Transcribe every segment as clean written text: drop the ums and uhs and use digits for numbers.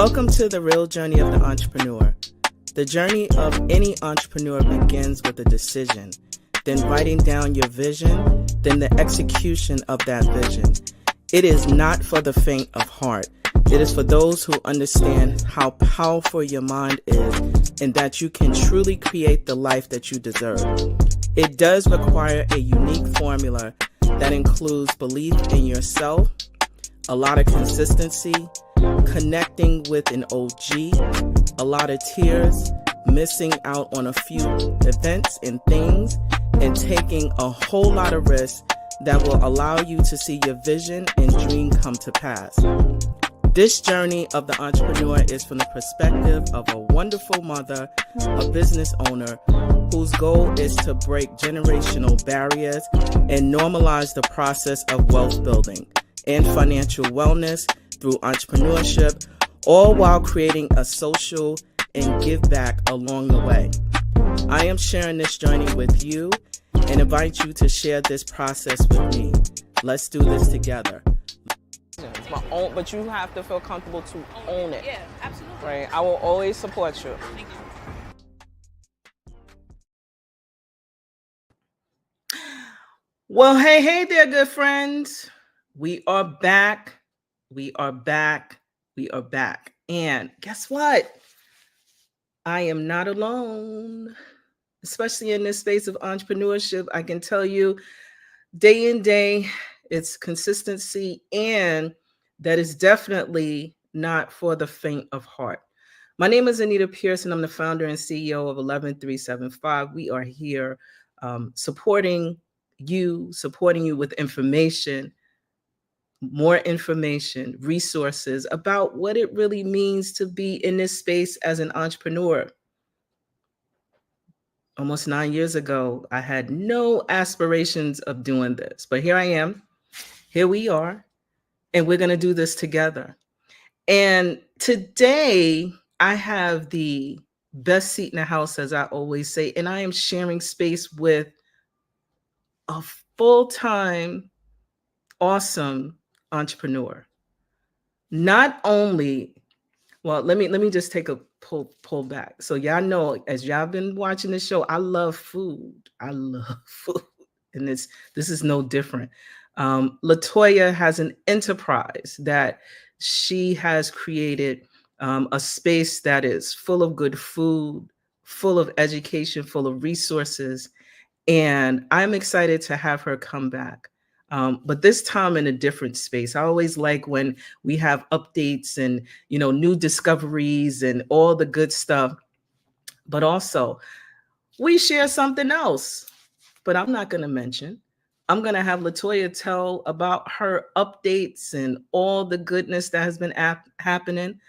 Welcome to the real journey of the entrepreneur. The journey of any entrepreneur begins with a decision, then writing down your vision, then the execution of that vision. It is not for the faint of heart. It is for those who understand how powerful your mind is and that you can truly create the life that you deserve. It does require a unique formula that includes belief in yourself, a lot of consistency, connecting with an OG, a lot of tears, missing out on a few events and things, and taking a whole lot of risks that will allow you to see your vision and dream come to pass. This journey of the entrepreneur is from the perspective of a wonderful mother, a business owner, whose goal is to break generational barriers and normalize the process of wealth building and financial wellness through entrepreneurship, all while creating a social and give back along the way. I am sharing this journey with you and invite you to share this process with me. Let's do this together. It's my own, but you have to feel comfortable to own it. Yeah, absolutely. Right? I will always support you. Thank you. Well, hey there, good friends. We are back. We are back. We are back. And guess what? I am not alone, especially in this space of entrepreneurship. I can tell you day in day, it's consistency, and that is definitely not for the faint of heart. My name is Anita Pearson. I'm the founder and CEO of 11375. We are here supporting you with information, more information, resources about what it really means to be in this space as an entrepreneur. Almost 9 years ago, I had no aspirations of doing this, but here I am. Here we are, and we're going to do this together. And today, I have the best seat in the house, as I always say, and I am sharing space with a full-time, awesome entrepreneur. Not only, well, let me just take a pull back. So y'all know, as y'all been watching the show, I love food. I love food, and this is no different. LaToya has an enterprise that she has created, a space that is full of good food, full of education, full of resources, and I'm excited to have her come back. But this time in a different space. I always like when we have updates and, new discoveries and all the good stuff, but also we share something else, but I'm not going to mention. I'm going to have LaToya tell about her updates and all the goodness that has been happening.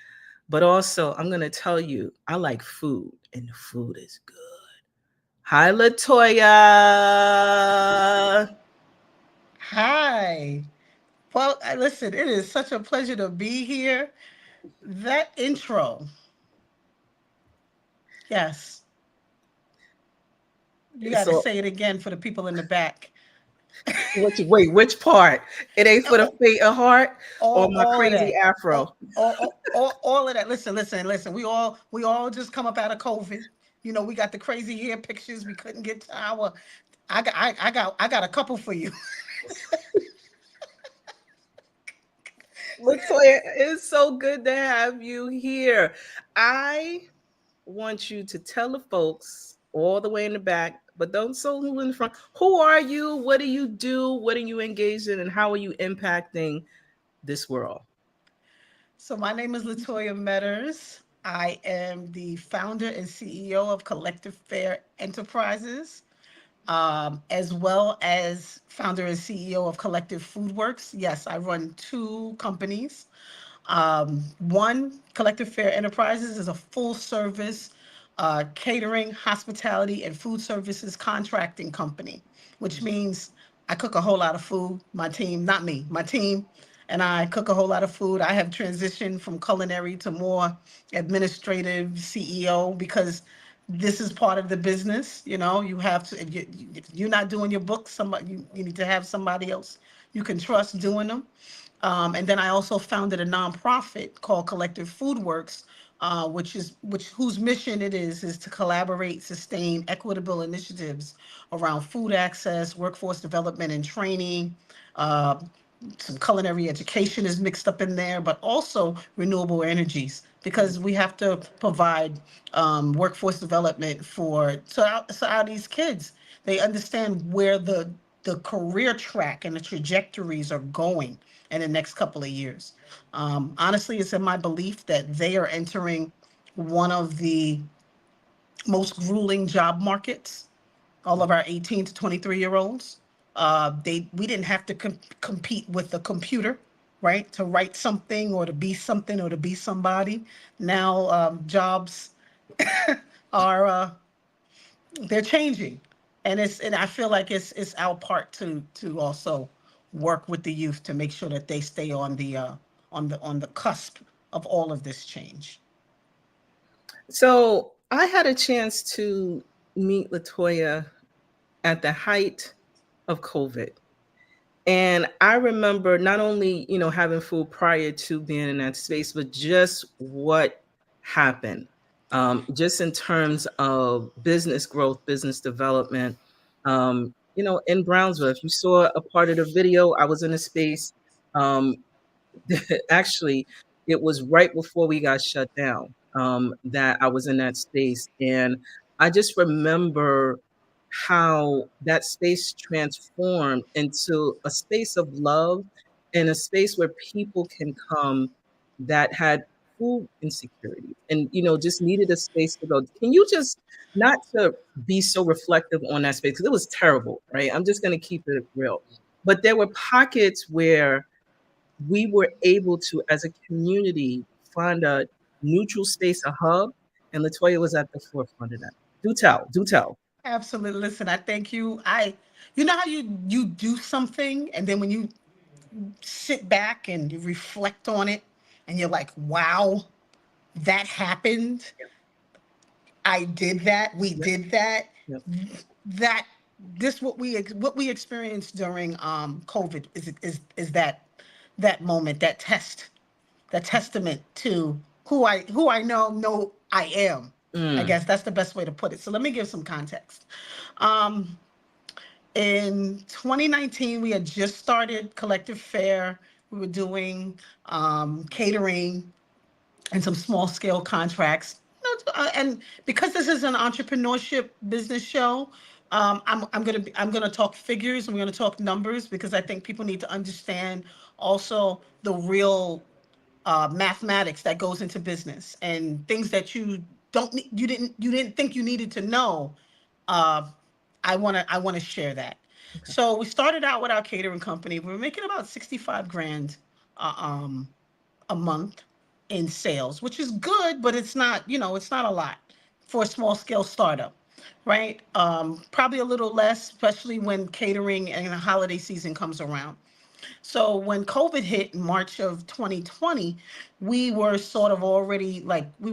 But also, I'm going to tell you, I like food, and the food is good. Hi, LaToya. Hi. Well, listen, it is such a pleasure to be here. That intro. Yes. You got to say it again for the people in the back. Which part? It ain't for the faint of heart or my crazy afro? All of that. Listen. We all just come up out of COVID. We got the crazy hair pictures. We couldn't get to our. I got a couple for you. LaToya, it's so good to have you here. I want you to tell the folks all the way in the back, but don't so who in the front. Who are you? What do you do? What are you engaged in? And how are you impacting this world? So my name is LaToya Meaders. I am the founder and CEO of Collective Fair Enterprises, as well as founder and CEO of Collective Foodworks. Yes, I run two companies. One, Collective Fair Enterprises, is a full service catering, hospitality, and food services contracting company, which means I cook a whole lot of food. My team, not me, my team and I cook a whole lot of food. I have transitioned from culinary to more administrative CEO because this is part of the business. You have to, if you're not doing your books, you need to have somebody else you can trust doing them. And then I also founded a nonprofit called Collective Food Works, which whose mission it is to collaborate, sustain equitable initiatives around food access, workforce development and training. Uh, some culinary education is mixed up in there, but also renewable energies, because we have to provide workforce development so our these kids, they understand where the career track and the trajectories are going in the next couple of years. Honestly, it's in my belief that they are entering one of the most grueling job markets, all of our 18 to 23-year olds. We didn't have to compete with the computer, right, to write something or to be something or to be somebody. Now jobs are they're changing, and I feel like it's our part to also work with the youth to make sure that they stay on the cusp of all of this change. So I had a chance to meet LaToya at the height of COVID. And I remember not only, having food prior to being in that space, but just what happened, just in terms of business growth, business development. In Brownsville, if you saw a part of the video, I was in a space. Um, actually, it was right before we got shut down, that I was in that space. And I just remember how that space transformed into a space of love and a space where people can come that had food insecurity and, just needed a space to go. Can you just, not to be so reflective on that space, because it was terrible, right? I'm just going to keep it real. But there were pockets where we were able to, as a community, find a neutral space, a hub, and LaToya was at the forefront of that. Do tell, do tell. Absolutely. Listen, I thank you. You know how you do something, and then when you sit back and you reflect on it, and you're like, wow, that happened. I did that. We Yep, did that. yep. That this what we experienced during COVID is that moment, that testament to who I know I am. I Mm, guess that's the best way to put it. So let me give some context. Um, in 2019, we had just started Collective Fare. We were doing catering and some small scale contracts. And because this is an entrepreneurship business show, I'm gonna talk figures. I'm gonna talk numbers, because I think people need to understand also the real mathematics that goes into business, and things that you didn't think you needed to know. Uh, I want to share that. okay. So we started out with our catering company. We were making about 65 grand uh, um, a month in sales, which is good, but it's not a lot for a small scale startup, right? Probably a little less, especially when catering and the holiday season comes around. So when COVID hit in March of 2020, we were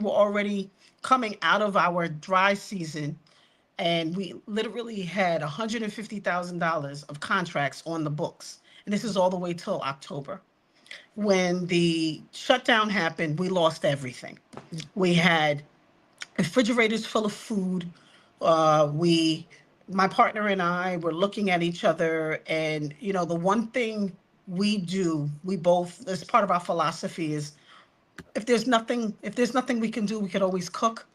already coming out of our dry season, and we literally had $150,000 of contracts on the books. And this is all the way till October. When the shutdown happened, we lost everything. We had refrigerators full of food. We, my partner and I, were looking at each other, and the one thing we both, as part of our philosophy, is if there's nothing we can do, we could always cook,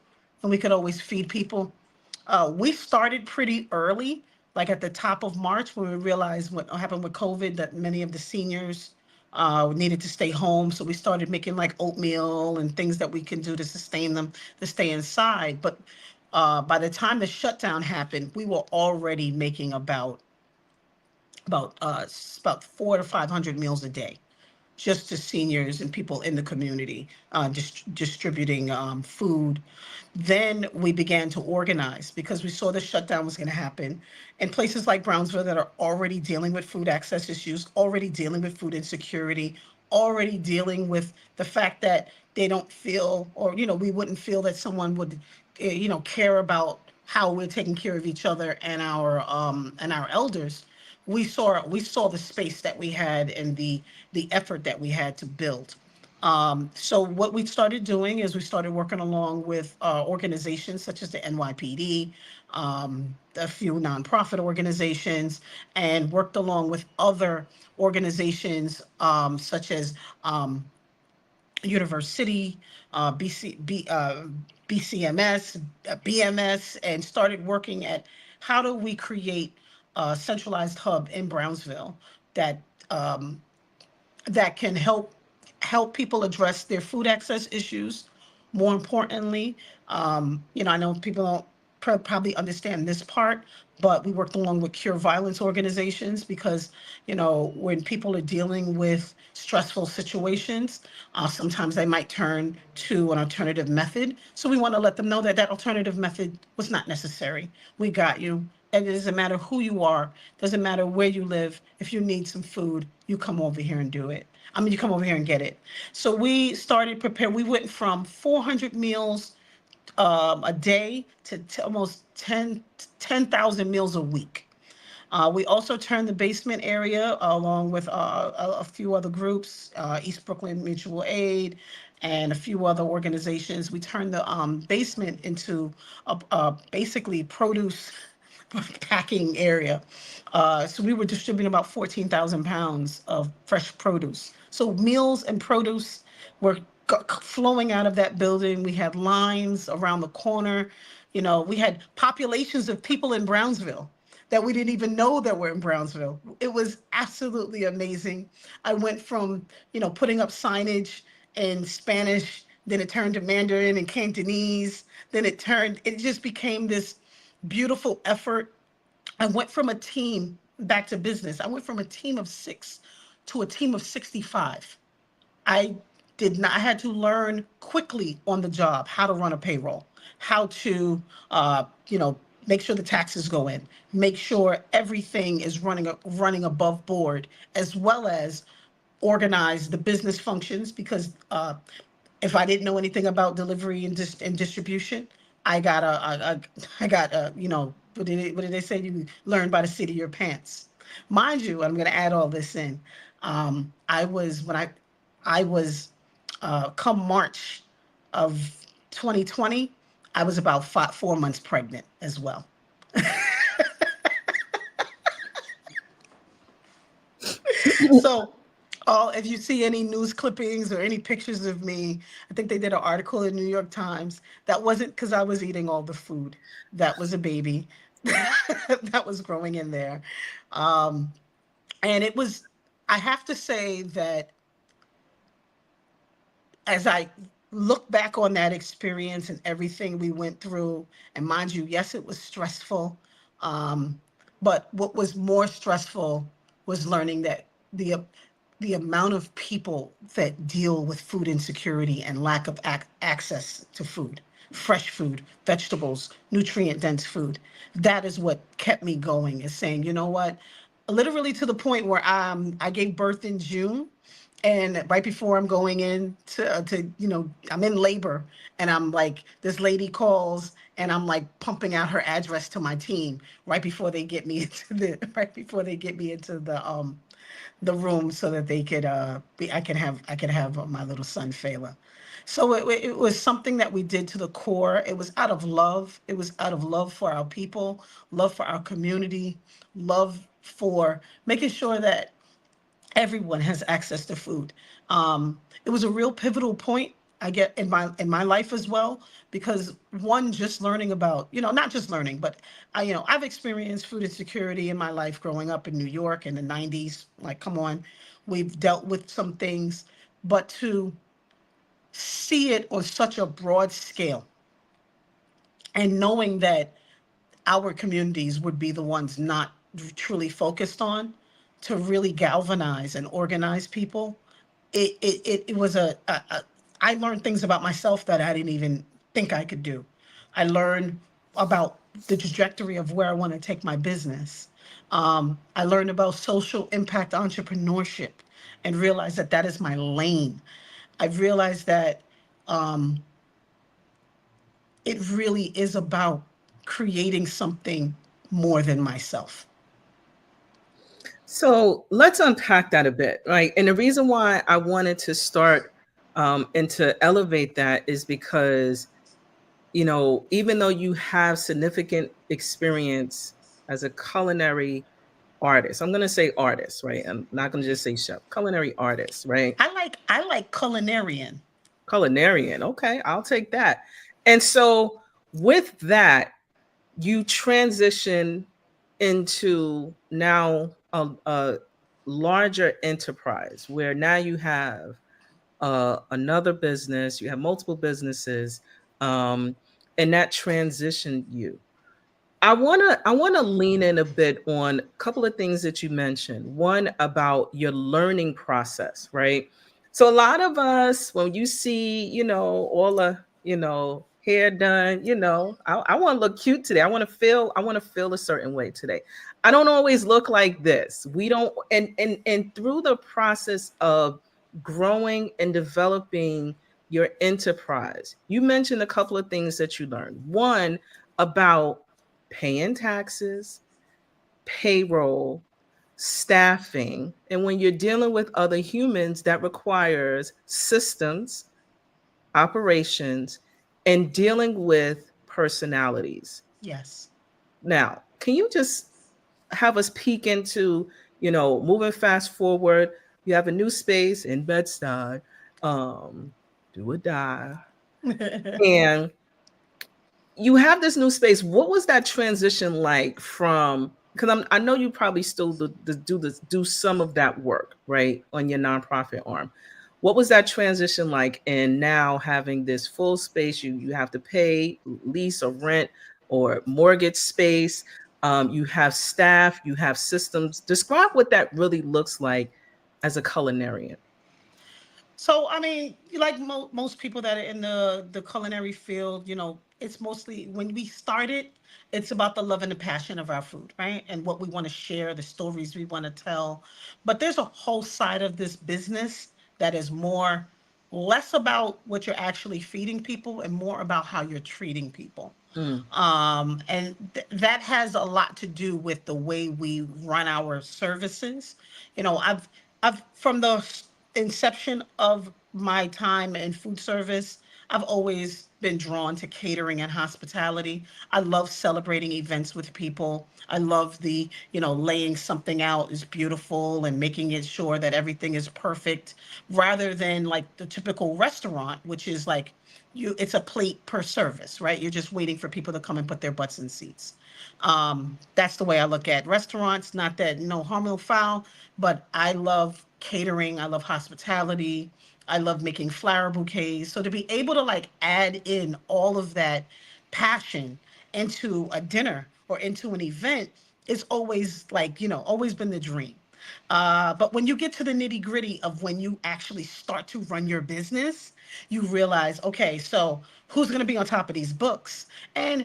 and we could always feed people. We started pretty early, like at the top of March, when we realized what happened with COVID, that many of the seniors needed to stay home. So we started making like oatmeal and things that we can do to sustain them to stay inside. But by the time the shutdown happened, we were already making about 400 to 500 meals a day, just to seniors and people in the community, distributing food. Then we began to organize, because we saw the shutdown was going to happen in places like Brownsville that are already dealing with food access issues, already dealing with food insecurity, already dealing with the fact that they don't feel, or we wouldn't feel that someone would care about how we're taking care of each other and our elders. we saw the space that we had and the effort that we had to build. So what we started doing is we started working along with organizations such as the NYPD, a few nonprofit organizations, and worked along with other organizations such as University, BCMS, BMS, and started working at how do we create a centralized hub in Brownsville that um, that can help people address their food access issues. More importantly, I know people don't probably understand this part, but we worked along with cure violence organizations because, when people are dealing with stressful situations, sometimes they might turn to an alternative method. So we want to let them know that that alternative method was not necessary. We got you. And it doesn't matter who you are, doesn't matter where you live. If you need some food, you come over here and do it. I mean, you come over here and get it. So we started prepare. We went from 400 meals a day to almost 10,000 meals a week. We also turned the basement area along with a few other groups, East Brooklyn Mutual Aid, and a few other organizations. We turned the basement into basically produce packing area. So we were distributing about 14,000 pounds of fresh produce. So meals and produce were flowing out of that building. We had lines around the corner. We had populations of people in Brownsville that we didn't even know that were in Brownsville. It was absolutely amazing. I went from, putting up signage in Spanish, then it turned to Mandarin and Cantonese, it just became this beautiful effort. I went from a team back to business. I went from a team of 6 to a team of 65. I did not, I had to learn quickly on the job how to run a payroll, how to, make sure the taxes go in, make sure everything is running above board, as well as organize the business functions because if I didn't know anything about delivery and distribution, I got I got what did they say? You learn by the seat of your pants. Mind you, I'm going to add all this in. I was when I was come March of 2020, I was about 4 months pregnant as well. So, if you see any news clippings or any pictures of me, I think they did an article in New York Times. That wasn't because I was eating all the food. That was a baby that was growing in there. Um, and it was, I have to say that as I look back on that experience and everything we went through, and mind you, yes, it was stressful. Um, but what was more stressful was learning that the amount of people that deal with food insecurity and lack of access to food, fresh food, vegetables, nutrient dense food, that is what kept me going. Is saying, you know what, literally to the point where I gave birth in June, and right before I'm going in to I'm in labor, and I'm like, this lady calls, and I'm like pumping out her address to my team right before they get me into the room so that they could I could have my little son Fela. So it was something that we did to the core. It was out of love. It was out of love for our people, love for our community, love for making sure that everyone has access to food. It was a real pivotal point I get in my life as well, because one, just learning about, not just learning, but I've experienced food insecurity in my life growing up in New York in the 90s. Like, come on, we've dealt with some things, but to see it on such a broad scale and knowing that our communities would be the ones not truly focused on, to really galvanize and organize people. It was I learned things about myself that I didn't even think I could do. I learned about the trajectory of where I want to take my business. I learned about social impact entrepreneurship and realized that that is my lane. I've realized that it really is about creating something more than myself. So let's unpack that a bit, right? And the reason why I wanted to start and to elevate that is because, even though you have significant experience as a culinary artist, I'm going to say artist, right? I'm not going to just say chef, culinary artist, right? I like culinarian. Culinarian. Okay, I'll take that. And so with that, you transition into now a larger enterprise where now you have another business, you have multiple businesses, um, and that transitioned you. I wanna lean in a bit on a couple of things that you mentioned. One about your learning process, right? So a lot of us, when you see, all the, hair done, I want to look cute today. I want to feel a certain way today. I don't always look like this. We don't, and through the process of growing and developing your enterprise, you mentioned a couple of things that you learned. One about paying taxes, payroll, staffing. And when you're dealing with other humans, that requires systems, operations, and dealing with personalities. Yes. Now, can you just have us peek into, moving fast forward? You have a new space in Bed-Stuy, um, do or die. And you have this new space. What was that transition like from? Because I know you probably still do some of that work, right, on your nonprofit arm. What was that transition like? And now having this full space, you have to pay lease or rent or mortgage space. You have staff, you have systems. Describe what that really looks like as a culinarian. So, I mean, like most people that are in the culinary field, it's mostly when we started, it's about the love and the passion of our food, right? And what we want to share, the stories we want to tell. But there's a whole side of this business that is more less about what you're actually feeding people and more about how you're treating people. Mm, And that has a lot to do with the way we run our services. I've from the inception of my time in food service, I've always been drawn to catering and hospitality. I love celebrating events with people. I love laying something out is beautiful and making it sure that everything is perfect rather than like the typical restaurant, which is like it's a plate per service, right? You're just waiting for people to come and put their butts in seats. That's the way I look at restaurants. Not that no harm, no foul, but I love catering. I love hospitality. I love making flower bouquets. So to be able to like add in all of that passion into a dinner or into an event is always like, always been the dream. But when you get to the nitty gritty of when you actually start to run your business, you realize, okay, so who's going to be on top of these books? And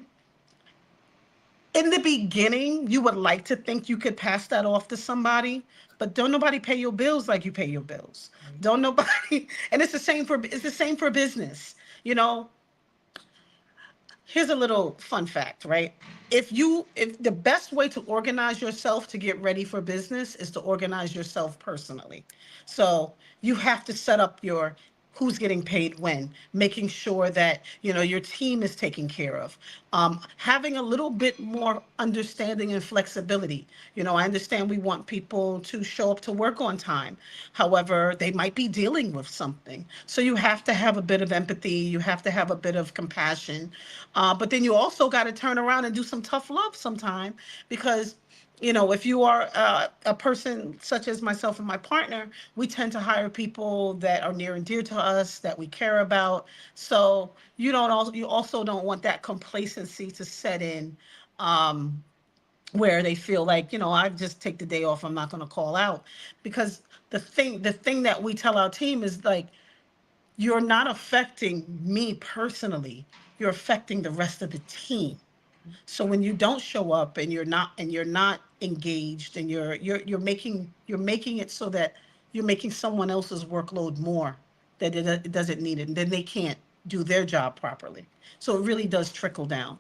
in the beginning, you would like to think you could pass that off to somebody, but don't nobody pay your bills like you pay your bills. Don't nobody, and it's the same for business. You know, Here's a little fun fact, right? If the best way to organize yourself to get ready for business is to organize yourself personally. So you have to set up your who's getting paid when, making sure that your team is taken care of, having a little bit more understanding and flexibility. I understand we want people to show up to work on time. However, they might be dealing with something. So you have to have a bit of empathy. You have to have a bit of compassion. But then you also got to turn around and do some tough love sometime because if you are a person such as myself and my partner, we tend to hire people that are near and dear to us, that we care about. So you also don't want that complacency to set in, um, where they feel like, I just take the day off, I'm not going to call out. Because the thing that we tell our team is like, you're not affecting me personally, you're affecting the rest of the team. So when you don't show up and you're not engaged and you're making it so that you're making someone else's workload more that it doesn't need it, and then they can't do their job properly. So it really does trickle down.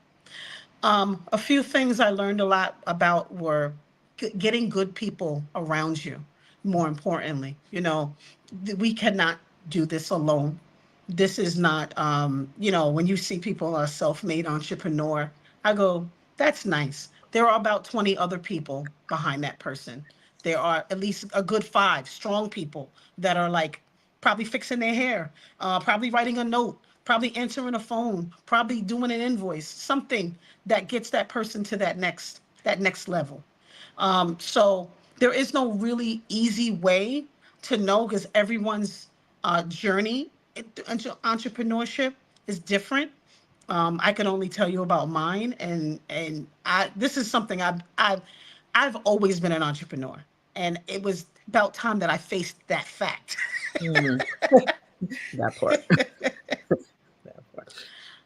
A few things I learned a lot about were getting good people around you. More importantly, we cannot do this alone. This is not, when you see people are self-made entrepreneur, I go, that's nice. There are about 20 other people behind that person. There are at least a good five strong people that are like probably fixing their hair, probably writing a note, probably answering a phone, probably doing an invoice, something that gets that person to that next level. So there is no really easy way to know, because everyone's journey into entrepreneurship is different. I can only tell you about mine, and I this is something I've always been an entrepreneur, and it was about time that I faced that fact. Mm, that part. That part.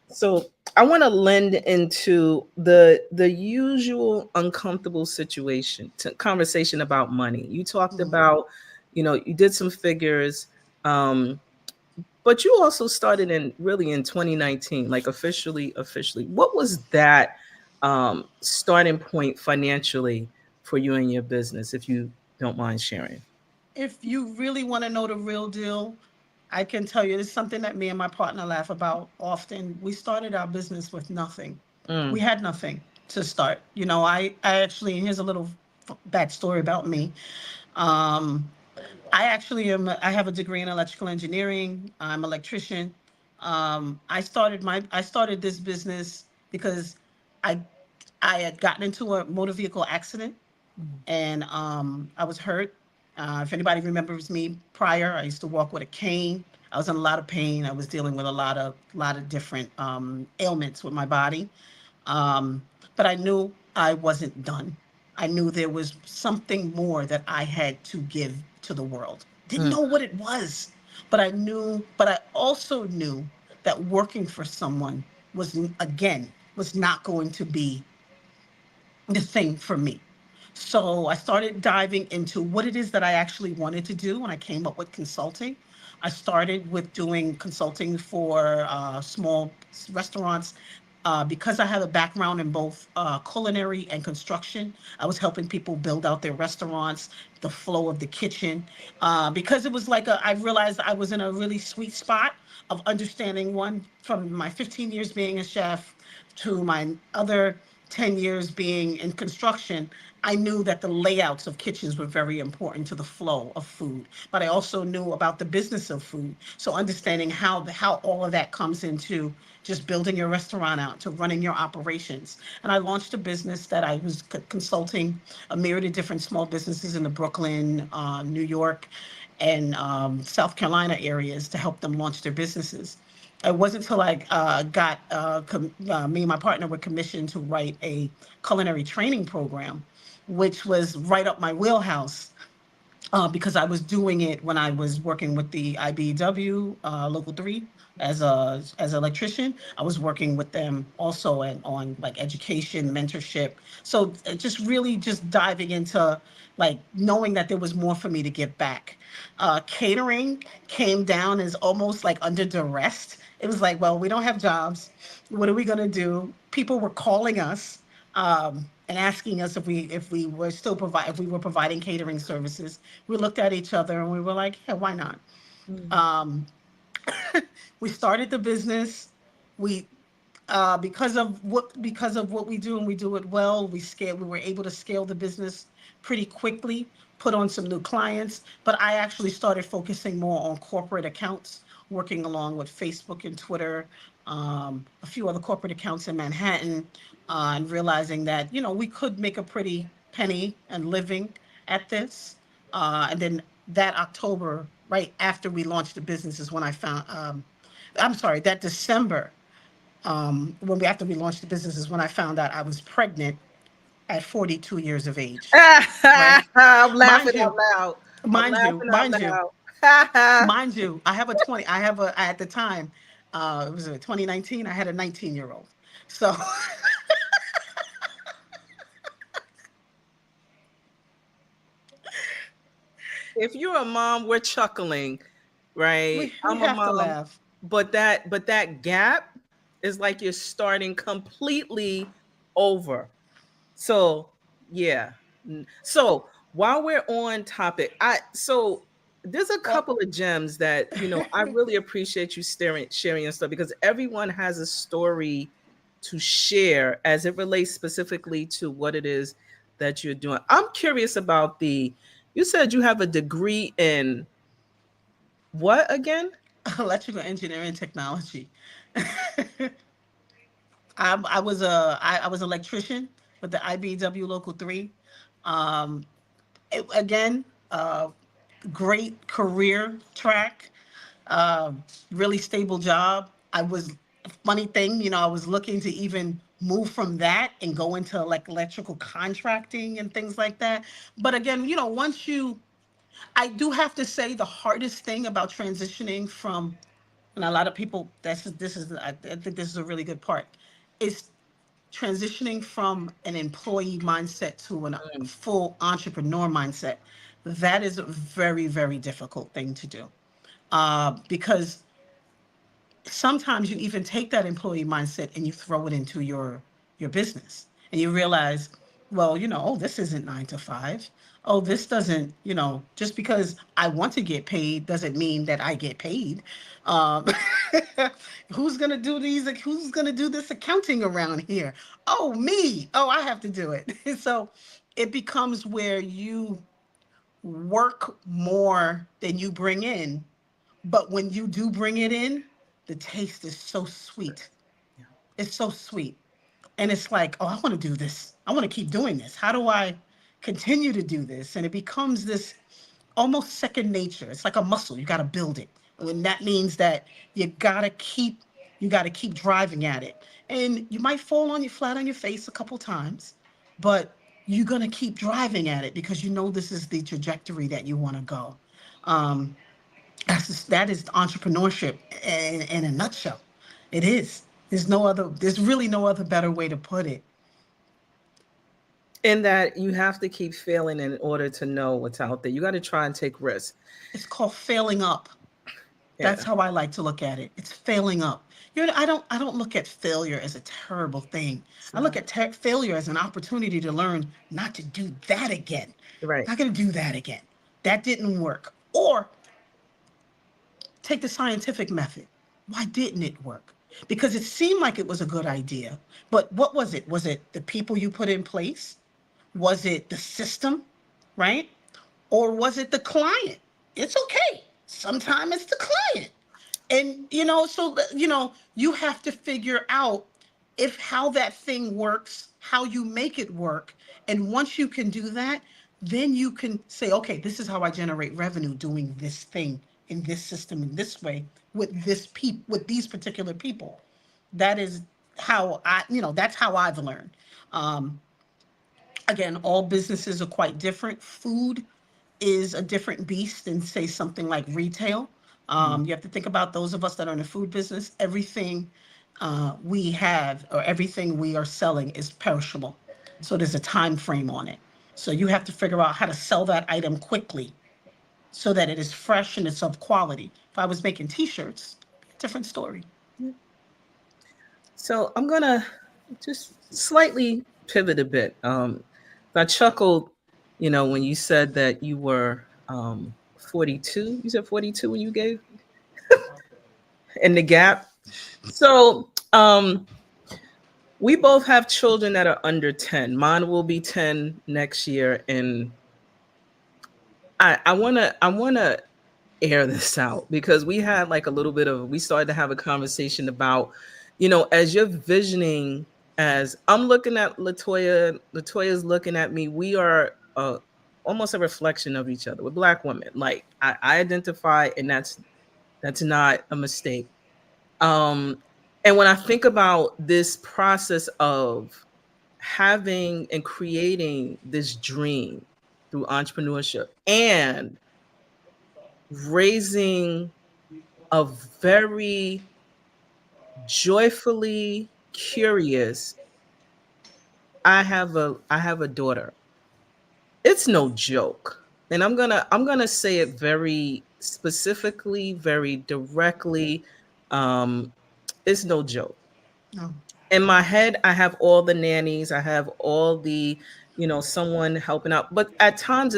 So I want to lend into the usual uncomfortable situation to conversation about money. You talked Mm. about, you did some figures, um, but you also started in 2019, like officially. What was that starting point financially for you and your business, if you don't mind sharing? If you really want to know the real deal, I can tell you it's something that me and my partner laugh about often. We started our business with nothing. We Mm, had nothing to start. I actually, and here's a little backstory about me. Um, I have a degree in electrical engineering. I'm an electrician. I started this business because I, I had gotten into a motor vehicle accident, and I was hurt. If anybody remembers me prior, I used to walk with a cane. I was in a lot of pain. I was dealing with a lot of different ailments with my body. Um, but I knew I wasn't done. I knew there was something more that I had to give to the world. Didn't mm, know what it was, but I also knew that working for someone was not going to be the thing for me. So I started diving into what it is that I actually wanted to do when I came up with consulting. I started with doing consulting for small restaurants. Because I have a background in both culinary and construction, I was helping people build out their restaurants, the flow of the kitchen. Because it was like I realized I was in a really sweet spot of understanding, one, from my 15 years being a chef to my other 10 years being in construction. I knew that the layouts of kitchens were very important to the flow of food, but I also knew about the business of food. So understanding how all of that comes into just building your restaurant out to running your operations. And I launched a business that I was consulting a myriad of different small businesses in the Brooklyn, New York, and South Carolina areas to help them launch their businesses. It wasn't until I got me and my partner were commissioned to write a culinary training program, which was right up my wheelhouse, because I was doing it when I was working with the IBW Local 3 as an electrician. I was working with them also on like education, mentorship. So just really just diving into like knowing that there was more for me to give back. Catering came down as almost like under duress. It was like, well, we don't have jobs. What are we gonna do? People were calling us and asking us if we were providing catering services. We looked at each other and we were like, yeah, why not? mm, Um, we started the business. We because of what we do, and we do it well, we were able to scale the business pretty quickly, put on some new clients. But I actually started focusing more on corporate accounts, working along with Facebook and Twitter, a few other corporate accounts in Manhattan, and realizing that we could make a pretty penny and living at this. And then that October, right after we launched the business, is when I found I'm sorry, that December, when we after we launched the business, is when I found out I was pregnant at 42 years of age. Right, I'm mind laughing out you, loud. I'm mind you, laughing out mind you, loud. mind you. I have a at the time, it was 2019. I had a 19-year-old. So If you're a mom, we're chuckling, right? we I'm a have to mom, laugh. but that gap is like you're starting completely over. So, yeah. So while we're on topic, there's a Well, couple of gems that I really appreciate you sharing your stuff, because everyone has a story to share as it relates specifically to what it is that you're doing. I'm curious about you said you have a degree in what again? electrical engineering technology. I was electrician with the IBW Local 3. Um, Again, great career track, really stable job. Funny thing, I was looking to even move from that and go into like electrical contracting and things like that. But again, I do have to say the hardest thing about transitioning from, and a lot of people, I think this is a really good part, is transitioning from an employee mindset to a Mm, full entrepreneur mindset. That is a very, very difficult thing to do, because sometimes you even take that employee mindset and you throw it into your business, and you realize, well, oh, this isn't 9 to 5. Oh, this doesn't, just because I want to get paid doesn't mean that I get paid. um, who's gonna do this accounting around here? Oh, me. Oh, I have to do it. So it becomes where you work more than you bring in, but when you do bring it in, the taste is so sweet. yeah. It's so sweet. And it's like, oh, I want to do this. I want to keep doing this. How do I continue to do this? And it becomes this almost second nature. It's like a muscle. You got to build it. And that means that you got to keep you got to keep driving at it. And you might fall on your flat on your face a couple times, but you're going to keep driving at it because you know this is the trajectory that you want to go. Um, that is entrepreneurship in a nutshell. It is. There's really no other better way to put it. In that you have to keep failing in order to know what's out there. You got to try and take risks. It's called failing up. That's Yeah. how I like to look at it. It's failing up. I don't look at failure as a terrible thing. It's I look not. at failure as an opportunity to learn not to do that again. Right. Not going to do that again. That didn't work. Or take the scientific method. Why didn't it work? Because it seemed like it was a good idea. But what was it? Was it the people you put in place? Was it the system, right? Or was it the client? It's okay. Sometimes it's the client. And you have to figure out if how that thing works, how you make it work. And once you can do that, then you can say, okay, this is how I generate revenue doing this thing in this system in this way with these particular people. That is that's how I've learned. Um, Again, all businesses are quite different. Food is a different beast than, say, something like retail. Mhm. You have to think about those of us that are in the food business. Everything we have or everything we are selling is perishable. So there's a time frame on it. So you have to figure out how to sell that item quickly so that it is fresh and it's of quality. If I was making T-shirts, different story. So I'm gonna just slightly pivot a bit. I chuckled, when you said that you were 42. You said 42 when you gave in the gap. So we both have children that are under 10. Mine will be 10 next year, and I wanna air this out because we had like a little bit of we started to have a conversation about, as you're visioning, as I'm looking at Latoya's looking at me, we are almost a reflection of each other. We're Black women. Like I identify, and that's not a mistake. Um, and when I think about this process of having and creating this dream through entrepreneurship and raising a very joyfully curious, I have a daughter. It's no joke. And I'm gonna say it very specifically, very directly. Um, it's no joke. No. In my head, I have all the nannies, I have all the someone helping out. But at times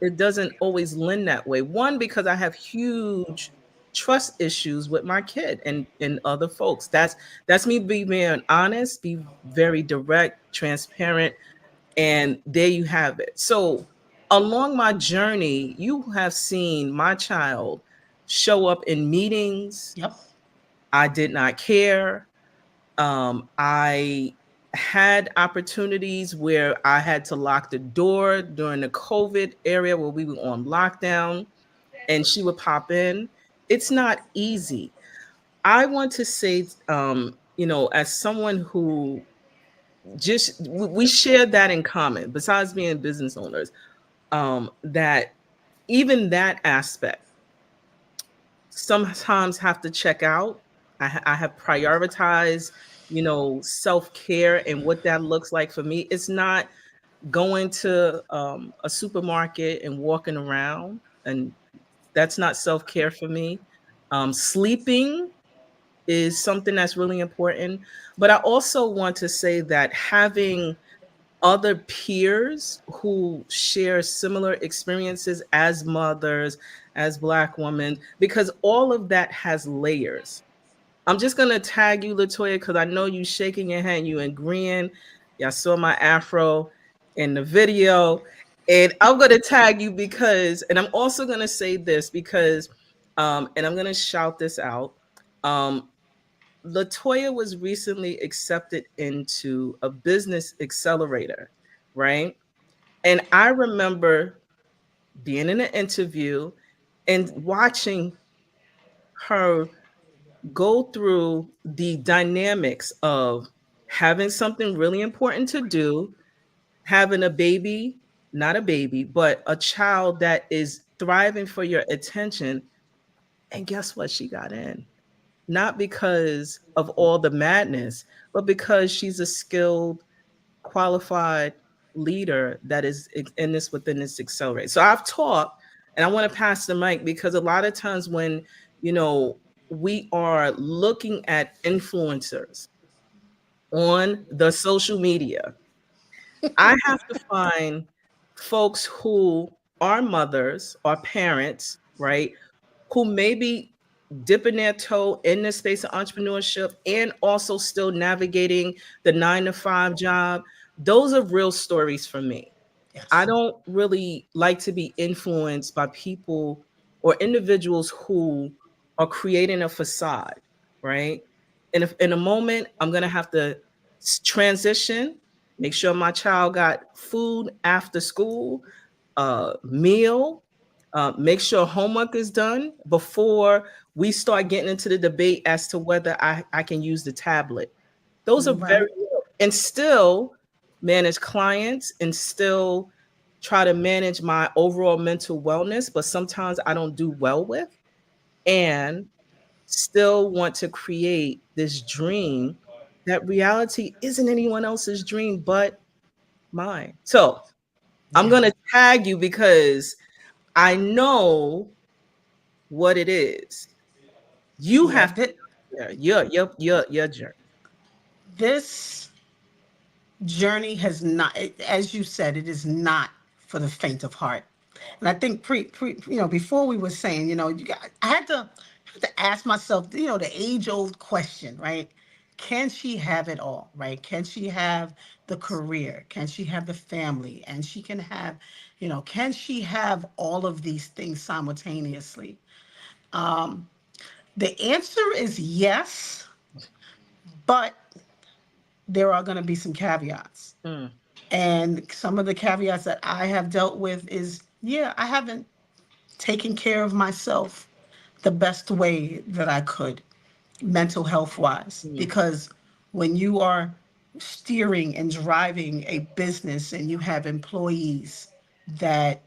it doesn't always lend that way. One, because I have huge trust issues with my kid and other folks. That's me being honest, be very direct, transparent, and there you have it. So along my journey, you have seen my child show up in meetings. Yep. I did not care. I had opportunities where I had to lock the door during the COVID area where we were on lockdown, and she would pop in. It's not easy. I want to say, as someone who we share that in common, besides being business owners, that even that aspect sometimes have to check out. I have prioritized, self care and what that looks like for me. It's not going to a supermarket and walking around, and that's not self care for me. Sleeping is something that's really important. But I also want to say that having other peers who share similar experiences as mothers, as Black women, because all of that has layers. I'm just gonna tag you, LaToya, because I know you shaking your head, you agreeing. Y'all saw my afro in the video, and I'm gonna tag you because, and I'm also gonna say this because, and I'm gonna shout this out. Um, LaToya was recently accepted into a business accelerator, right? And I remember being in an interview and watching her go through the dynamics of having something really important to do, having a baby, not a baby, but a child that is thriving for your attention. And guess what? She got in. Not because of all the madness, but because she's a skilled, qualified leader that is in this within this accelerate. So I've taught, and I want to pass the mic because a lot of times when you know we are looking at influencers on the social media, I have to find folks who are mothers or parents, right? Who maybe dipping their toe in the space of entrepreneurship and also still navigating the 9 to 5 job. Those are real stories for me. I Yes. don't really like to be influenced by people or individuals who are creating a facade, right? And if in a moment I'm gonna have to transition, make sure my child got food after school, meal, make sure homework is done before we start getting into the debate as to whether I can use the tablet. Those are very Right. real. And still manage clients and still try to manage my overall mental wellness, but sometimes I don't do well with, and still want to create this dream that reality isn't anyone else's dream but mine. So I'm Yeah. going to tag you because I know what it is. You Yeah. have to share your journey. This journey has not, as you said, it is not for the faint of heart. And I think before we were saying, I had to ask myself, the age old question, right? Can she have it all, right? Can she have the career? Can she have the family? And she can have, can she have all of these things simultaneously? The answer is yes, but there are going to be some caveats. Mm, And some of the caveats that I have dealt with is, yeah, I haven't taken care of myself the best way that I could, mental health wise. mm, Because when you are steering and driving a business and you have employees that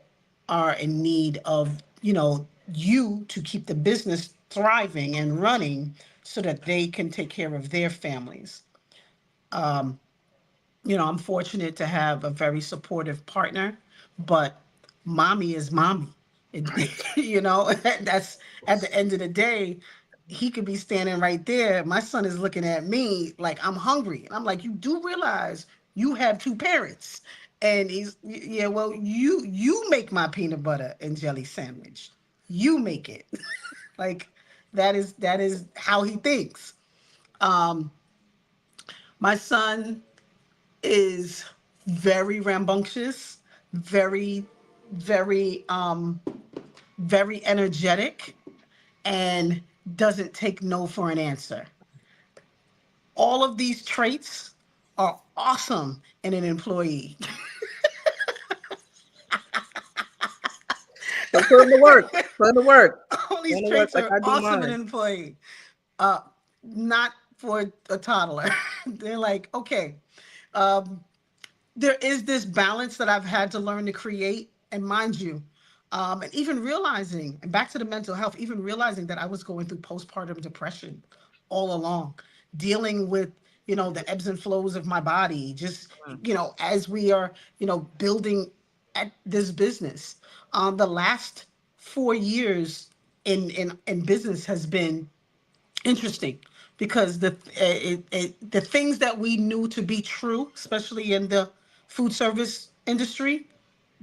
are in need of, you to keep the business thriving and running so that they can take care of their families. I'm fortunate to have a very supportive partner, but mommy is mommy. It, that's at the end of the day, he could be standing right there. My son is looking at me like I'm hungry. And I'm like, you do realize you have two parents. And yeah, well, you make my peanut butter and jelly sandwich. You make it. Like that is how he thinks. Um, my son is very rambunctious, very, very, very energetic, and doesn't take no for an answer. All of these traits are awesome in an employee. So put in the work. Put in the work. All Put these in the work traits like are I do awesome in mine. an employee. Uh, not for a toddler. They're like, okay, um, there is this balance that I've had to learn to create. And mind you, and even realizing, and back to the mental health, even realizing that I was going through postpartum depression all along, dealing with, the ebbs and flows of my body, just, Mm, as we are, building at this business. The last 4 years in business has been interesting because the things that we knew to be true, especially in the food service industry,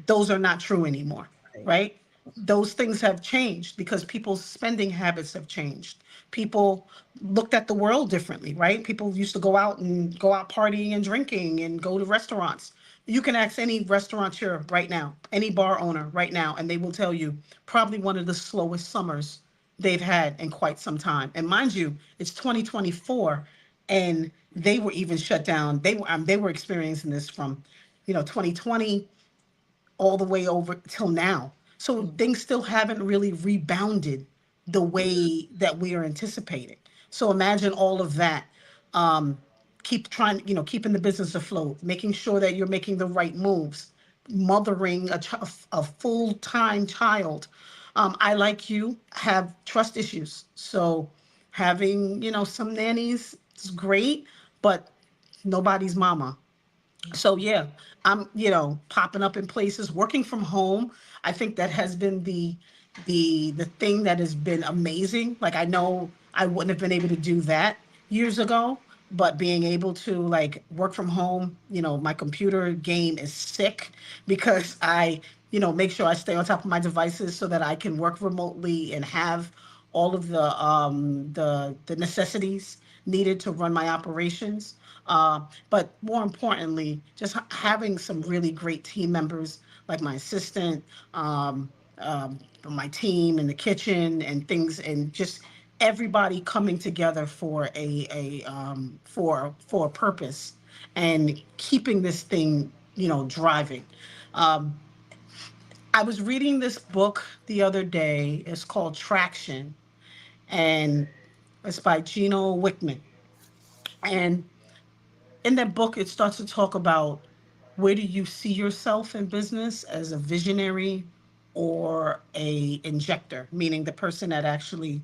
those are not true anymore, right. right? Those things have changed because people's spending habits have changed. People looked at the world differently, right? People used to go out partying and drinking and go to restaurants. You can ask any restaurateur right now, any bar owner right now, and they will tell you probably one of the slowest summers they've had in quite some time. And mind you, it's 2024, and they were even shut down. They were experiencing this from, 2020 all the way over till now. So Mm, things still haven't really rebounded the way that we are anticipating. So imagine all of that. Um, keep trying, keeping the business afloat, making sure that you're making the right moves, mothering a full-time child. I, like you, have trust issues. So having, some nannies is great, but nobody's mama. So yeah, I'm, popping up in places, working from home. I think that has been the thing that has been amazing. Like, I know I wouldn't have been able to do that years ago, but being able to, like, work from home, my computer game is sick because I, make sure I stay on top of my devices so that I can work remotely and have all of the necessities needed to run my operations. But more importantly, just having some really great team members like my assistant, my team in the kitchen and things, and just everybody coming together for for a purpose and keeping this thing, driving. Um, I was reading this book the other day. It's called Traction, and it's by Gino Wickman. And in that book, it starts to talk about where do you see yourself in business, as a visionary or a injector, meaning the person that actually,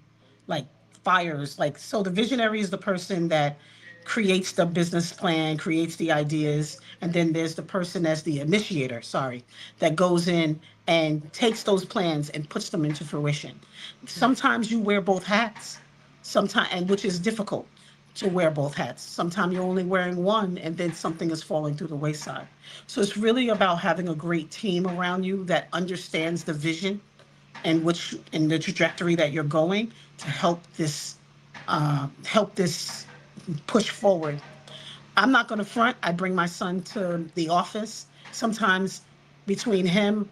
like, fires. Like, so the visionary is the person that creates the business plan, creates the ideas, and then there's the person as the initiator, sorry, that goes in and takes those plans and puts them into fruition. Sometimes you wear both hats, sometimes, and which is difficult to wear both hats. Sometimes you're only wearing one and then something is falling through the wayside. So it's really about having a great team around you that understands the vision and which in the trajectory that you're going to help this push forward. I'm not going to front. I bring my son to the office. Sometimes between him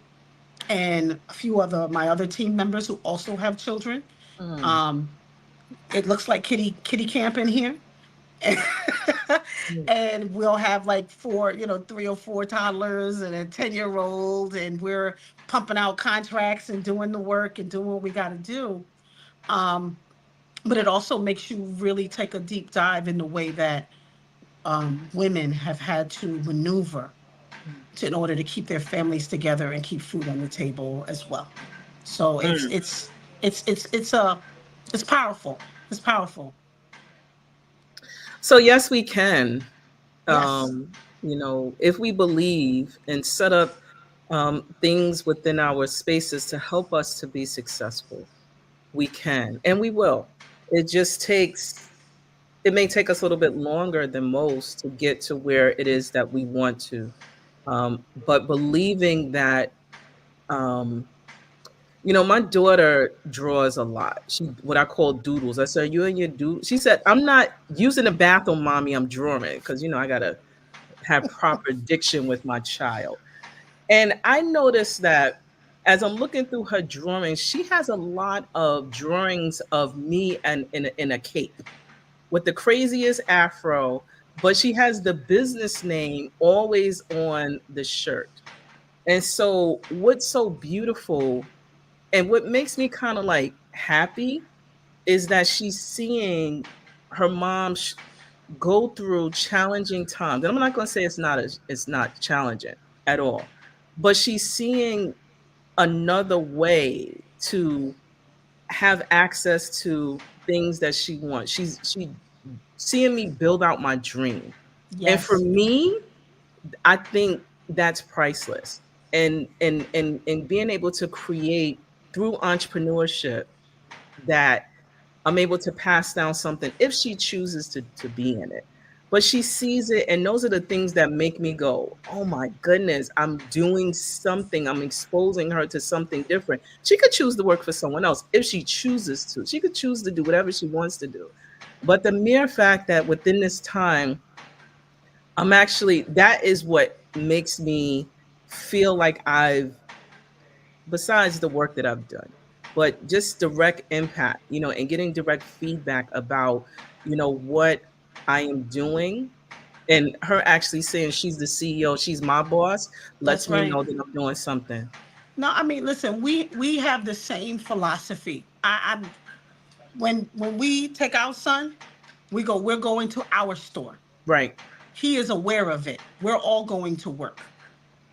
and a few other my other team members who also have children, mm, um, it looks like kitty camp in here. mm. And we'll have like four, 3 or 4 toddlers and a 10-year-old, and we're pumping out contracts and doing the work and doing what we got to do. Um, but it also makes you really take a deep dive in the way that women have had to maneuver in order to keep their families together and keep food on the table as well. So it's Mm. it's it's it's it's a it's powerful. It's powerful. So yes, we can. Yes. If we believe and set up things within our spaces to help us to be successful, we can and we will. It just takes, it may take us a little bit longer than most to get to where it is that we want to. But believing that, um, my daughter draws a lot. She what I call doodles. I said, "You and your doodle." She said, "I'm not using the bathroom, mommy. I'm drawing because I gotta have proper diction with my child." And I noticed that as I'm looking through her drawings, she has a lot of drawings of me and in a cape with the craziest afro, but she has the business name always on the shirt. And so, what's so beautiful and what makes me kind of like happy is that she's seeing her mom go through challenging times. And I'm not going to say it's not challenging at all, but she's seeing another way to have access to things that she wants. She seeing me build out my dream. And for Yes, me, I think that's priceless. And being able to create through entrepreneurship that I'm able to pass down something if she chooses to be in it. But she sees it, and those are the things that make me go, "Oh my goodness, I'm doing something. I'm exposing her to something different." She could choose to work for someone else if she chooses to. She could choose to do whatever she wants to do. But the mere fact that within this time, that is what makes me feel like besides the work that I've done, but just direct impact, and getting direct feedback about, what I am doing. And her actually saying she's the CEO, she's my boss, lets that's me right. know that I'm doing something. No, I mean, listen, we have the same philosophy. I'm when we take our son, we're going to our store. Right, He is aware of it. We're all going to work.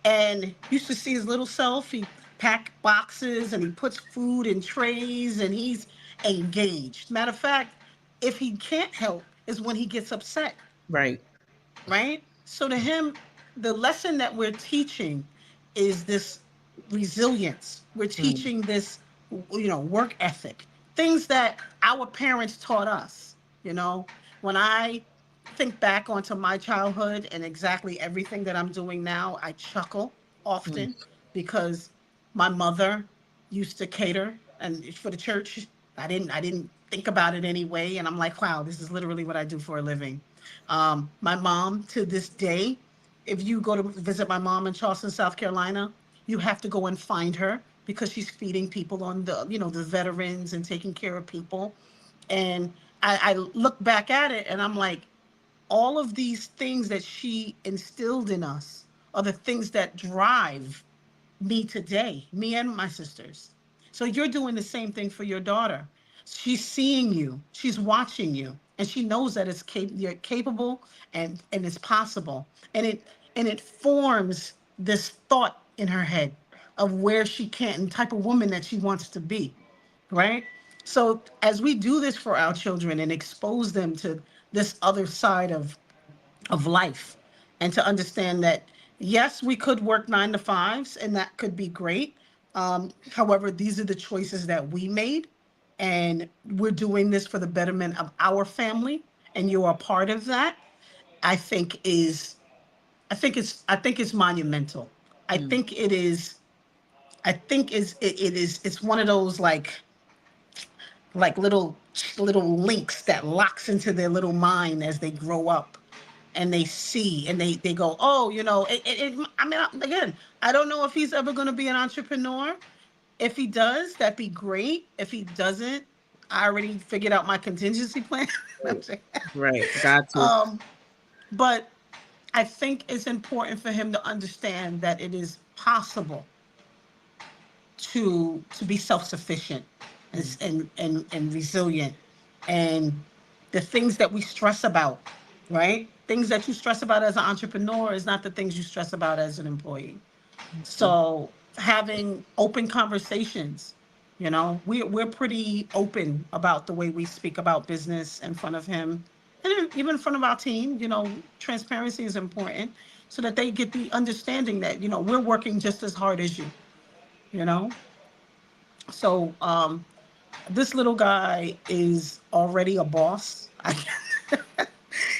And used to see his little self. He pack boxes and he puts food in trays and he's engaged. Matter of fact, if he can't help is when he gets upset, right. right? So to him, the lesson that we're teaching is this resilience. We're Mm, teaching this, work ethic, things that our parents taught us. You know, when I think back onto my childhood and exactly everything that I'm doing now, I chuckle mm, often because my mother used to cater and for the church. I didn't think about it anyway, and I'm like, wow, this is literally what I do for a living. My mom, to this day, if you go to visit my mom in Charleston, South Carolina, you have to go and find her because she's feeding people on the veterans and taking care of people. And I look back at it and I'm like, all of these things that she instilled in us are the things that drive me today, me and my sisters. So you're doing the same thing for your daughter. She's seeing you, she's watching you, and she knows that you're capable and it's possible. And it forms this thought in her head of where she can and type of woman that she wants to be, right? So as we do this for our children and expose them to this other side of life and to understand that yes, we could work 9 to 5s and that could be great. However, these are the choices that we made, and we're doing this for the betterment of our family, and you are part of that. I think is I think it's monumental. I mm, think it is. I think it is. It's one of those like little links that locks into their little mind as they grow up and they see and they go, oh, I mean, again, I don't know if he's ever going to be an entrepreneur. If he does, that'd be great. If he doesn't, I already figured out my contingency plan. I'm right, saying. right. Got to. um but I think it's important for him to understand that it is possible to be self-sufficient Mm, and resilient, and the things that we stress about, right? Things that you stress about as an entrepreneur is not the things you stress about as an employee. mm, So having open conversations, we're pretty open about the way we speak about business in front of him and even in front of our team. Transparency is important so that they get the understanding that we're working just as hard as you know so this little guy is already a boss.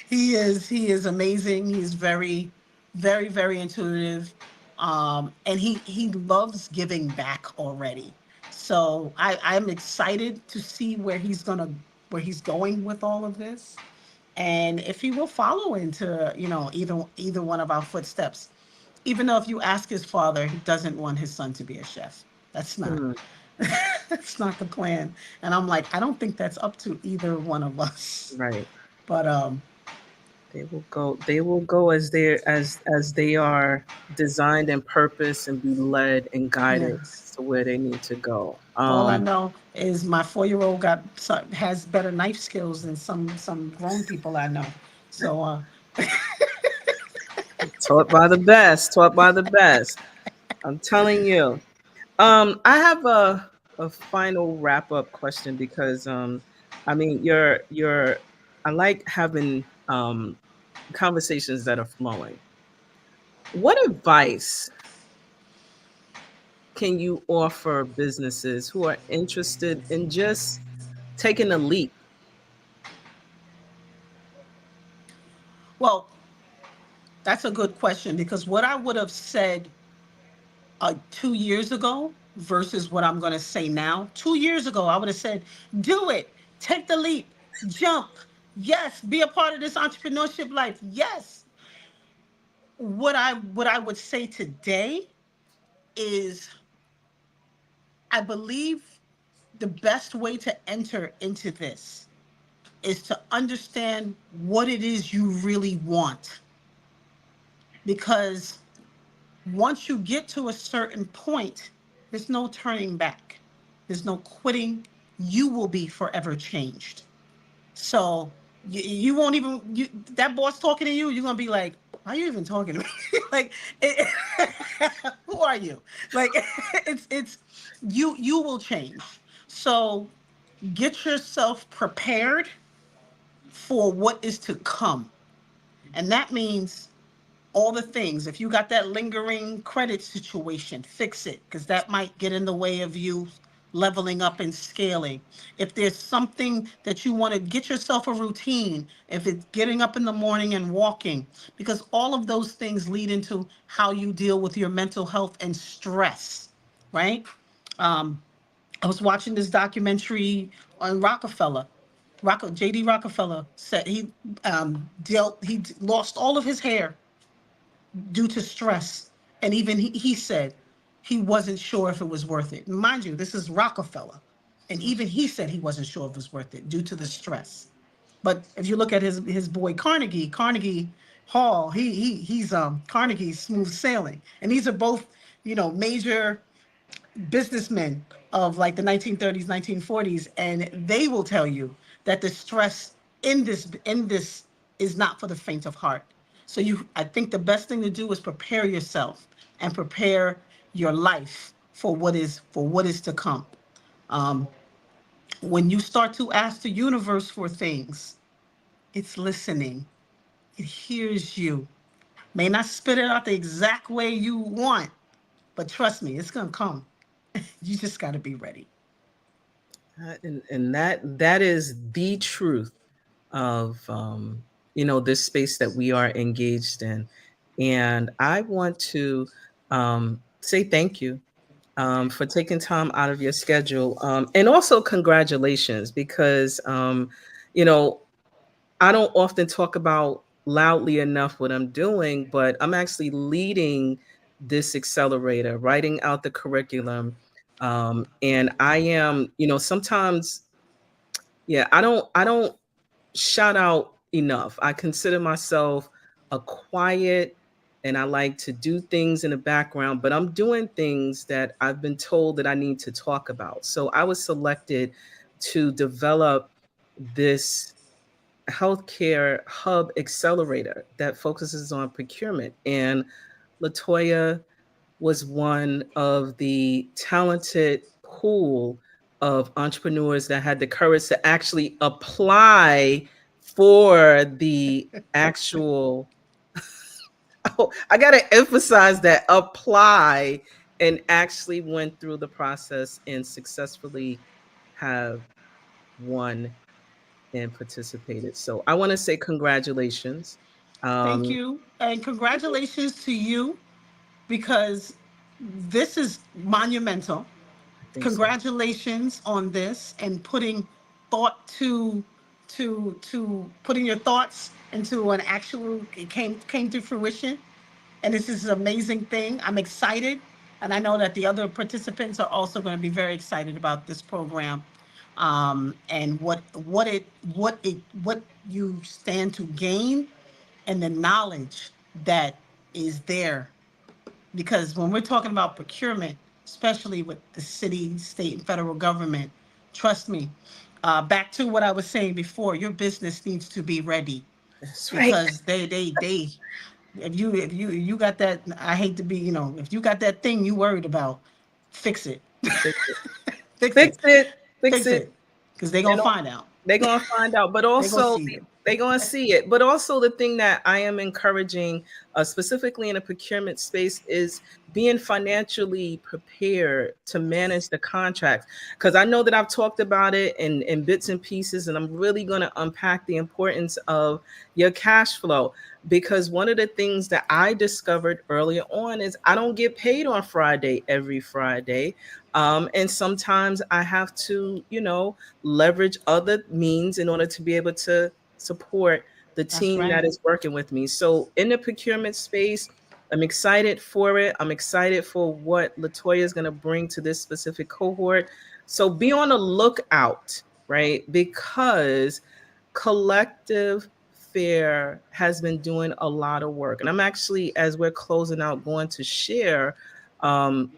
He is amazing. He's very very, very intuitive, and he loves giving back already. So I'm excited to see where he's going with all of this, and if he will follow into, either one of our footsteps. Even though if you ask his father, he doesn't want his son to be a chef. That's not Hmm, that's not the plan. And I'm like, I don't think that's up to either one of us. right. But They will go as they are designed and purpose and be led and guided yes. as to where they need to go. All I know is my 4-year-old has better knife skills than some grown people I know. So Taught by the best, taught by the best. I'm telling you. I have a final wrap up question because I mean you're I like having conversations that are flowing. What advice can you offer businesses who are interested in just taking a leap? well, that's a good question because what I would have said 2 years ago versus what I'm going to say now. 2 years ago, I would have said, do it, take the leap, jump. Yes, be a part of this entrepreneurship life. Yes. What I would say today is I believe the best way to enter into this is to understand what it is you really want. Because once you get to a certain point, there's no turning back. There's no quitting. You will be forever changed. So you won't even that boss talking to you. You're gonna be like, "Why are you even talking to me? like, who are you? Like, it's you will change. So get yourself prepared for what is to come, and that means all the things. If you got that lingering credit situation, fix it because that might get in the way of you leveling up and scaling. If there's something that you want to get yourself a routine, if it's getting up in the morning and walking, because all of those things lead into how you deal with your mental health and stress, right? I was watching this documentary on Rockefeller. JD Rockefeller said he lost all of his hair due to stress. And even he said he wasn't sure if it was worth it. Mind you, this is Rockefeller. And even he said he wasn't sure if it was worth it due to the stress. But if you look at his boy Carnegie Hall, he's Carnegie's smooth sailing. And these are both, major businessmen of like the 1930s, 1940s, and they will tell you that the stress in this is not for the faint of heart. So I think the best thing to do is prepare yourself and prepare your life for what is to come. When you start to ask the universe for things, it's listening. It hears you. May not spit it out the exact way you want, but trust me, it's gonna come. You just got to be ready. And that is the truth of this space that we are engaged in. And I want to say thank you for taking time out of your schedule, and also congratulations because you know I don't often talk about loudly enough what I'm doing, but I'm actually leading this accelerator, writing out the curriculum. And I am, sometimes, yeah, I don't shout out enough. I consider myself a quiet and I like to do things in the background, but I'm doing things that I've been told that I need to talk about. So I was selected to develop this healthcare hub accelerator that focuses on procurement. And LaToya was one of the talented pool of entrepreneurs that had the courage to actually apply for the actual oh, I got to emphasize that apply and actually went through the process and successfully have won and participated. So I want to say congratulations. Thank Um, you. And congratulations to you because this is monumental. I think so. Congratulations on this and putting thought to putting your thoughts into an actual, it came to fruition. And this is an amazing thing. I'm excited, and I know that the other participants are also going to be very excited about this program, and what you stand to gain, and the knowledge that is there. Because when we're talking about procurement, especially with the city, state, and federal government, trust me. Back to what I was saying before, your business needs to be ready That's right. because they if you got that, I hate to be, if you got that thing you worried about, fix it. Fix it. Fix Fix it. it. Fix Fix it. it. Because they're gonna find out. They're gonna find out, but They're gonna also see it. they're gonna see it. But also the thing that I am encouraging, specifically in a procurement space, is being financially prepared to manage the contracts. Because I know that I've talked about it in bits and pieces, and I'm really gonna unpack the importance of your cash flow. Because one of the things that I discovered earlier on is I don't get paid on Friday every Friday. And sometimes I have to, leverage other means in order to be able to support the That's team right. that is working with me. So in the procurement space, I'm excited for it. I'm excited for what LaToya is going to bring to this specific cohort. So be on the lookout, right? Because Collective Fair has been doing a lot of work. And I'm actually, as we're closing out, going to share um,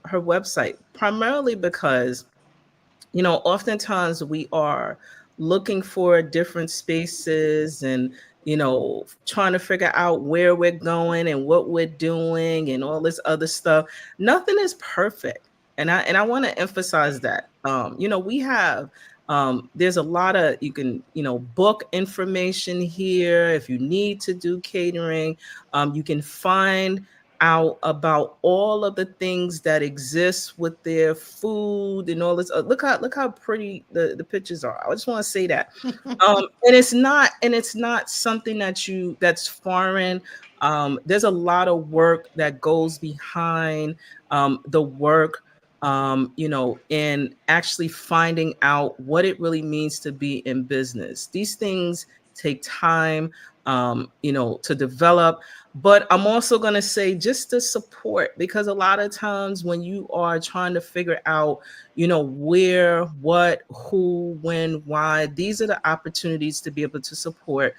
her website, primarily because oftentimes we are looking for different spaces and, trying to figure out where we're going and what we're doing and all this other stuff. Nothing is perfect. And I want to emphasize that. We have there's a lot of you can, book information here if you need to do catering. You can find out about all of the things that exist with their food and all this. Look how pretty the pictures are. I just want to say that. And it's not something that's foreign. There's a lot of work that goes behind the work. In actually finding out what it really means to be in business. These things take time, to develop. But I'm also going to say just the support, because a lot of times when you are trying to figure out, where, what, who, when, why, these are the opportunities to be able to support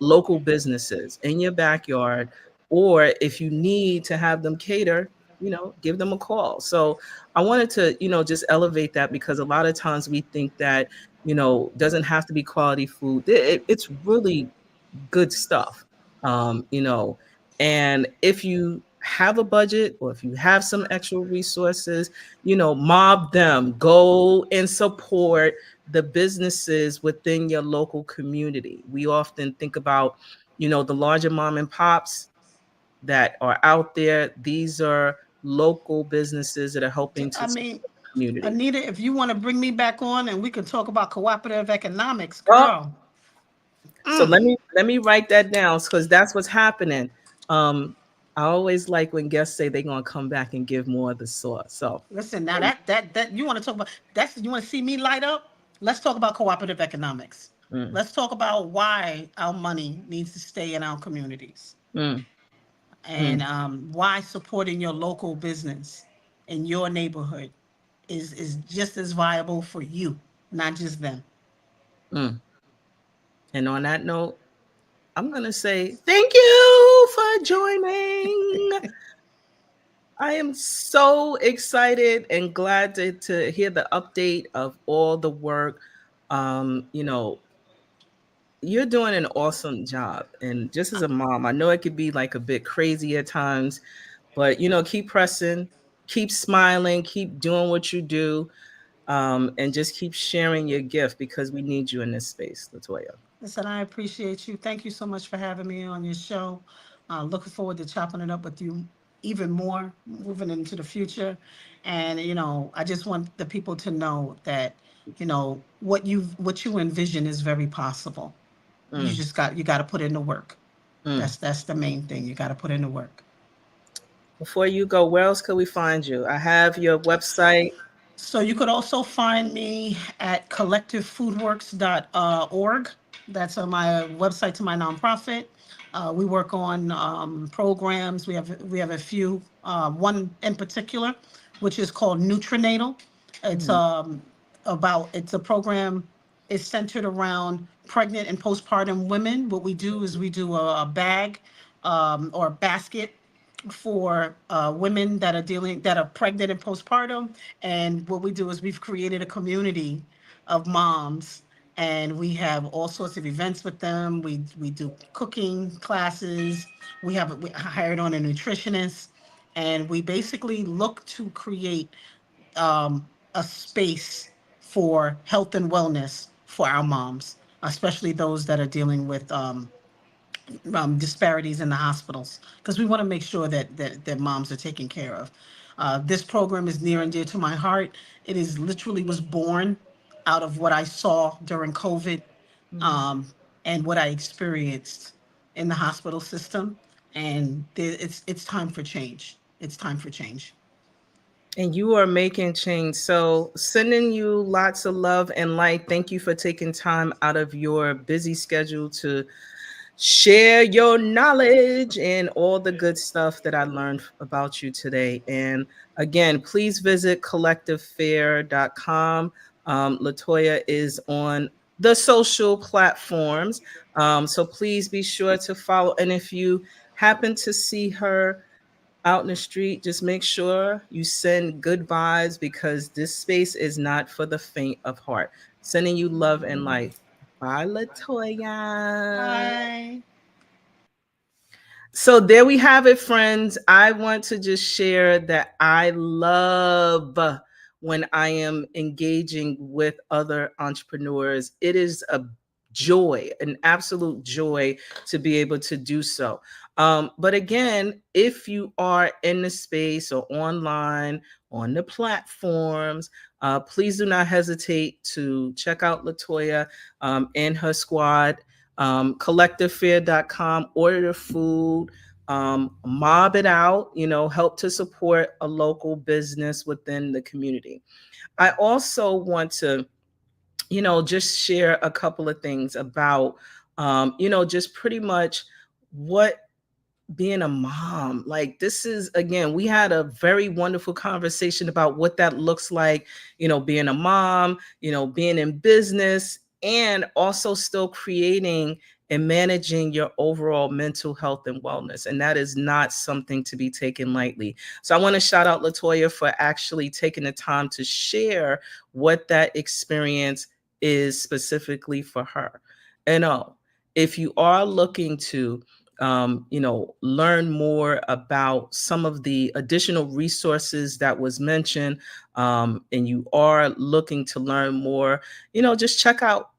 local businesses in your backyard. Or if you need to have them cater, give them a call. So I wanted to, just elevate that, because a lot of times we think that, doesn't have to be quality food. It's really good stuff. um, you know, and if you have a budget or if you have some extra resources, mob them, go and support the businesses within your local community. We often think about, the larger mom and pops that are out there. These are local businesses that are helping to I support mean, the community. Anita, if you want to bring me back on and we can talk about cooperative economics, Well, girl. so let me write that down, because that's what's happening. Um, I always like when guests say they're gonna come back and give more of the sauce. So, Listen, now that you want to talk about, that's, you want to see me light up? Let's talk about cooperative economics. mm, Let's talk about why our money needs to stay in our communities, mm, and mm, why supporting your local business in your neighborhood is just as viable for you, not just them. mm. And on that note, I'm gonna say thank you for joining. I am so excited and glad to hear the update of all the work. You're doing an awesome job. And just as a mom, I know it could be like a bit crazy at times, but keep pressing, keep smiling, keep doing what you do, and just keep sharing your gift, because we need you in this space, LaToya. Listen, I appreciate you. Thank you so much for having me on your show. Looking forward to chopping it up with you even more, moving into the future. And I just want the people to know that what you envision is very possible. Mm, You got to put in the work. Mm. That's the main thing. You got to put in the work. Before you go, where else could we find you? I have your website. So you could also find me at collectivefoodworks.org. That's on my website to my nonprofit. We work on programs. We have a few. One in particular, which is called Nutrinatal. It's Mhm. it's a program. It's centered around pregnant and postpartum women. What we do is we do a bag or a basket for women that are pregnant and postpartum. And what we do is we've created a community of moms, and we have all sorts of events with them. We do cooking classes. We hired on a nutritionist, and we basically look to create a space for health and wellness for our moms, especially those that are dealing with disparities in the hospitals, because we want to make sure that moms are taken care of. This program is near and dear to my heart. It is literally was born out of what I saw during COVID, Mhm. um, and what I experienced in the hospital system. And it's time for change. It's time for change. And you are making change. So, sending you lots of love and light. Thank you for taking time out of your busy schedule to share your knowledge and all the good stuff that I learned about you today. And again, please visit collectivefair.com. LaToya is on the social platforms. So please be sure to follow. And if you happen to see her out in the street, just make sure you send good vibes, because this space is not for the faint of heart. Sending you love and light. Bye, LaToya. Bye. So there we have it, friends. I want to just share that I love when I am engaging with other entrepreneurs. It is a joy, an absolute joy to be able to do so. But again, if you are in the space or online on the platforms, please do not hesitate to check out LaToya and her squad. Collectivefare.com, order the food, mob it out, help to support a local business within the community. I also want to, just share a couple of things about, just pretty much what being a mom, like, this is, again, we had a very wonderful conversation about what that looks like, being a mom, being in business, and also still creating and managing your overall mental health and wellness. And that is not something to be taken lightly. So I want to shout out LaToya for actually taking the time to share what that experience is specifically for her. And if you are looking to learn more about some of the additional resources that was mentioned, and you are looking to learn more, just check out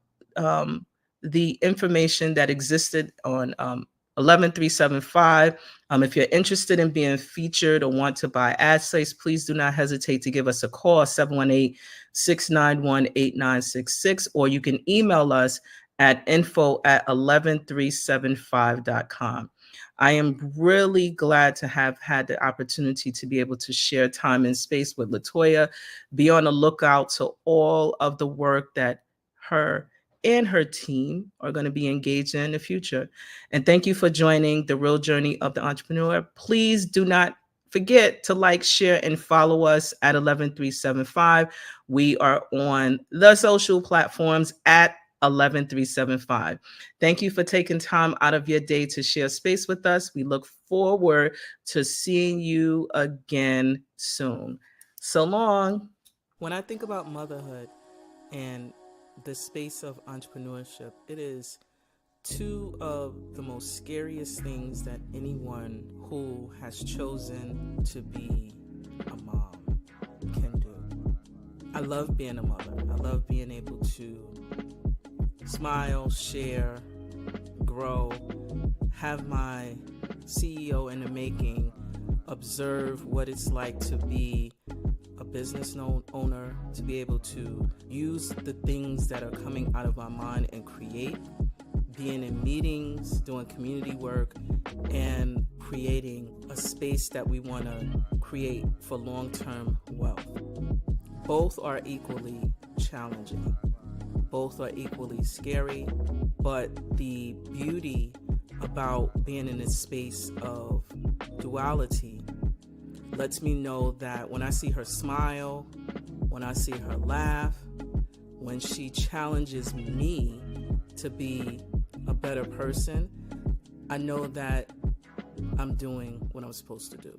the information that existed on 11375. If you're interested in being featured or want to buy ad space, please do not hesitate to give us a call, 718-691-8966, or you can email us at info@11375.com. I am really glad to have had the opportunity to be able to share time and space with LaToya. Be on the lookout to all of the work that her and her team are going to be engaged in the future. And thank you for joining the real journey of the entrepreneur. Please do not forget to like, share, and follow us at 11375. We are on the social platforms at 11375. Thank you for taking time out of your day to share space with us. We look forward to seeing you again soon. So long. When I think about motherhood and the space of entrepreneurship, it is two of the most scariest things that anyone who has chosen to be a mom can do. I love being a mother. I love being able to smile, share, grow, have my CEO in the making observe what it's like to be a business owner, to be able to use the things that are coming out of my mind and create. being in meetings, doing community work, and creating a space that we want to create for long-term wealth. Both are equally challenging. Both are equally scary, but the beauty about being in this space of duality lets me know that when I see her smile, when I see her laugh, when she challenges me to be a better person, I know that I'm doing what I'm supposed to do.